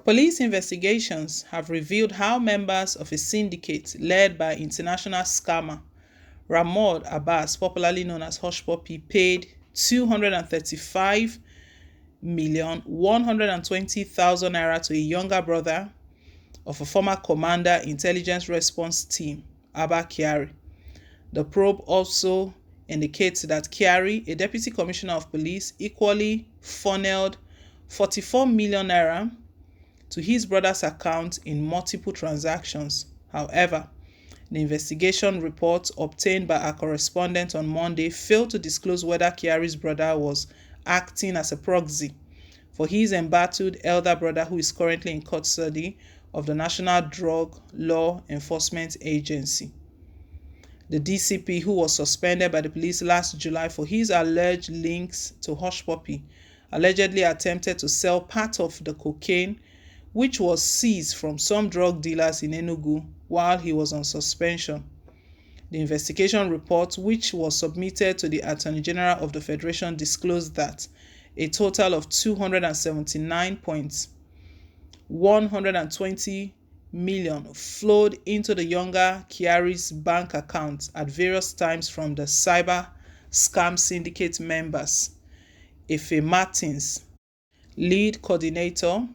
Police investigations have revealed how members of a syndicate led by international scammer Ramod Abbas, popularly known as Hush Puppy, paid 235,120,000 naira to a younger brother of a former commander intelligence response team, Abba Kyari. The probe also indicates that Kyari, a deputy commissioner of police, equally funneled 44 million naira to his brother's account in multiple transactions. However, the investigation report obtained by our correspondent on Monday failed to disclose whether Kyari'S brother was acting as a proxy for his embattled elder brother, who is currently in custody of the National Drug Law Enforcement Agency. The DCP, who was suspended by the police last July for his alleged links to Hush Puppy, allegedly attempted to sell part of the cocaine which was seized from some drug dealers in Enugu while he was on suspension. The investigation report, which was submitted to the Attorney General of the Federation, disclosed that a total of 279.120 million flowed into the younger Kyari'S bank accounts at various times from the cyber scam syndicate members: Efe Martins, lead coordinator,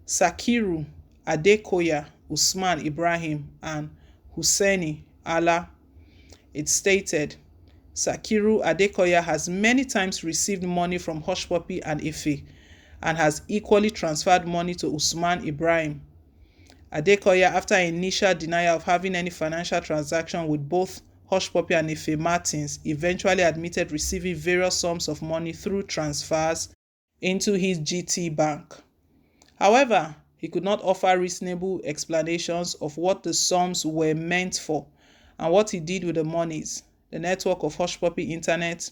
Sakiru Adekoya, Usman Ibrahim, and Hussaini Allah. It stated, Sakiru Adekoya has many times received money from Hush Puppy and Efe and has equally transferred money to Usman Ibrahim. Adekoya, after initial denial of having any financial transaction with both Hush Puppy and Efe Martins, eventually admitted receiving various sums of money through transfers into his GT bank. However, he could not offer reasonable explanations of what the sums were meant for and what he did with the monies. The network of Hush Puppy Internet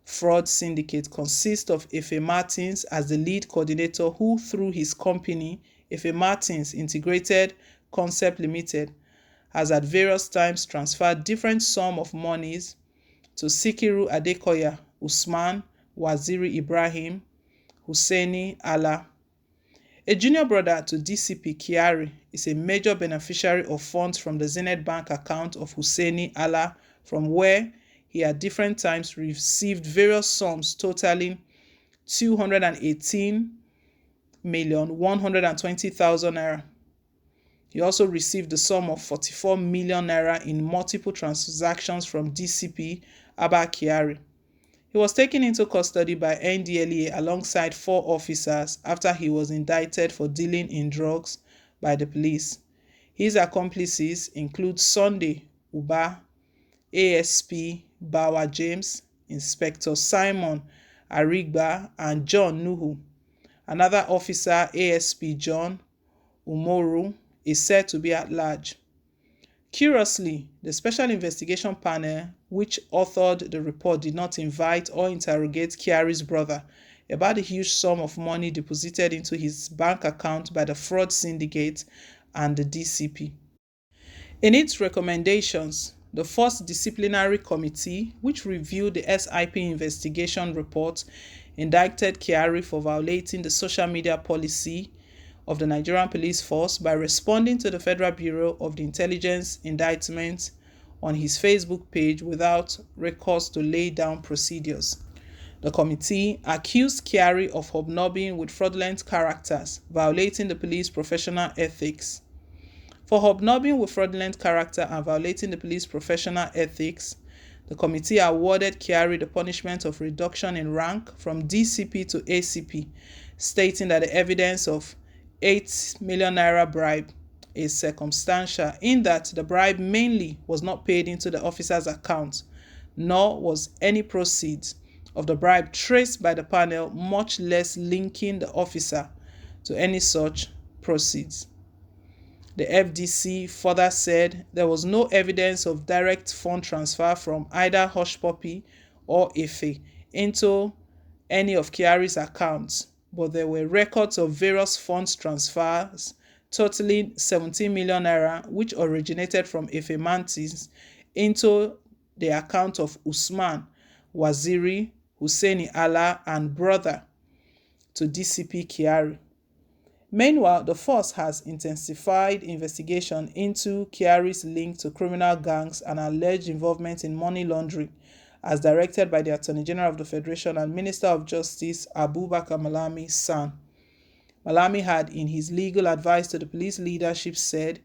Fraud Syndicate consists of Efe Martins as the lead coordinator, who, through his company, Efe Martins Integrated Concept Limited, has at various times transferred different sums of monies to Sikiru Adekoya, Usman, Waziri Ibrahim, Hussaini Allah. A junior brother to DCP Kyari is a major beneficiary of funds from the Zenith Bank account of Hussaini Allah, from where he at different times received various sums totaling 218,120,000 naira. He also received the sum of 44 million naira in multiple transactions from DCP Abba Kyari. He was taken into custody by NDLEA alongside 4 officers after he was indicted for dealing in drugs by the police. His accomplices include Sunday Uba, ASP Bawa James, Inspector Simon Arigba, and John Nuhu. Another officer, ASP John Umoru, is said to be at large. Curiously, the Special Investigation Panel, which authored the report, did not invite or interrogate Kyari'S brother about the huge sum of money deposited into his bank account by the fraud syndicate and the DCP. In its recommendations, the first disciplinary committee, which reviewed the SIP investigation report, indicted Kyari for violating the social media policy of the Nigerian Police Force by responding to the Federal Bureau of the Intelligence indictment on his Facebook page without recourse to lay down procedures. The committee accused Kyari of hobnobbing with fraudulent characters, violating the police professional ethics. For hobnobbing with fraudulent character and violating the police professional ethics, the committee awarded Kyari the punishment of reduction in rank from DCP to ACP, stating that the evidence of 8 million naira bribe is circumstantial, in that the bribe mainly was not paid into the officer's account, nor was any proceeds of the bribe traced by the panel, much less linking the officer to any such proceeds. The FDC further said there was no evidence of direct fund transfer from either Hush Puppy or Efe into any of Kyari'S accounts, but there were records of various funds transfers totaling 17 million naira, which originated from Efe Martins into the account of Usman, Waziri, Hussaini Allah, and brother to DCP Kyari. Meanwhile, the force has intensified investigation into Kyari'S link to criminal gangs and alleged involvement in money laundering, as directed by the Attorney General of the Federation and Minister of Justice Abubakar Malami San. Malami had, in his legal advice to the police leadership, said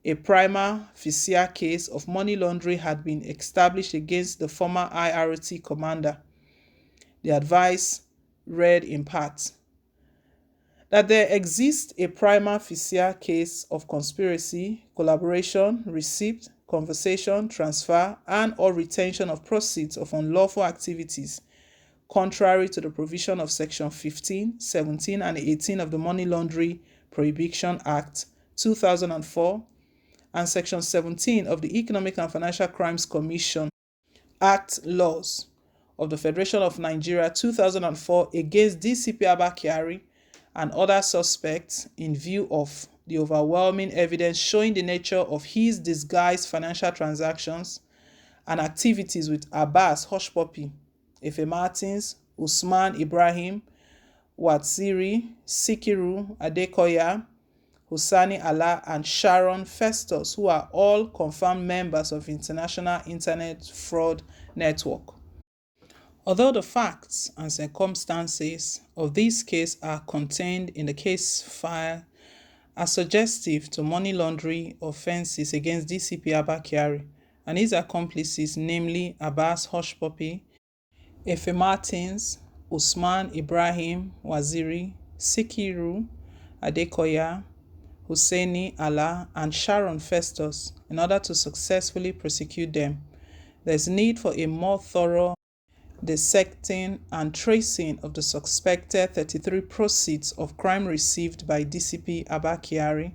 a prima facie case of money laundering had been established against the former IRT commander. The advice read in part that there exists a prima facie case of conspiracy, collaboration, receipt, conversation, transfer, and/or retention of proceeds of unlawful activities, contrary to the provision of Section 15, 17, and 18 of the Money Laundering Prohibition Act 2004 and Section 17 of the Economic and Financial Crimes Commission Act laws of the Federation of Nigeria 2004 against DCP Abba Kyari and other suspects in view of the overwhelming evidence showing the nature of his disguised financial transactions and activities with Abbas Hushpuppi, Efe Martins, Usman Ibrahim, Waziri, Sikiru Adekoya, Hussaini Allah, and Sharon Festus, who are all confirmed members of International Internet Fraud Network. Although the facts and circumstances of this case are contained in the case file are suggestive to money laundering offences against DCP Abba Kyari and his accomplices, namely Abbas Hushpuppi, Efe Martins, Usman Ibrahim Waziri, Sikiru Adekoya, Hussaini Allah, and Sharon Festus, in order to successfully prosecute them, there is need for a more thorough dissecting and tracing of the suspected 33 proceeds of crime received by DCP Abba Kyari,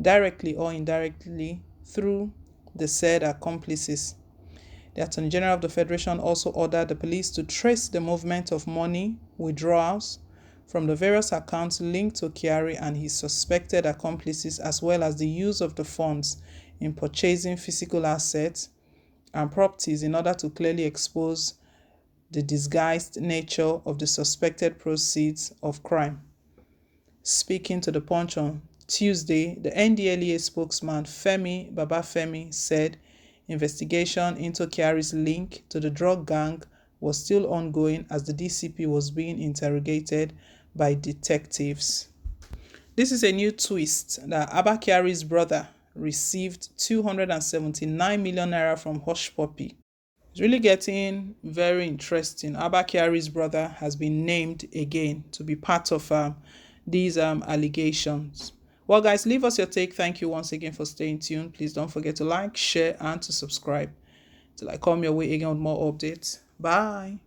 directly or indirectly through the said accomplices. The Attorney General of the Federation also ordered the police to trace the movement of money withdrawals from the various accounts linked to Kyari and his suspected accomplices, as well as the use of the funds in purchasing physical assets and properties in order to clearly expose the disguised nature of the suspected proceeds of crime. Speaking to the Punch on Tuesday, the NDLEA spokesman Femi Babafemi said investigation into Kyari'S link to the drug gang was still ongoing as the DCP was being interrogated by detectives. This is a new twist that Abba Kyari'S brother received 279 million naira from Hushpuppi. It's really getting very interesting. Abba Kyari'S brother has been named again to be part of these allegations. Well, guys, leave us your take. Thank you once again for staying tuned. Please don't forget to like, share, and to subscribe till I come your way again with more updates. Bye.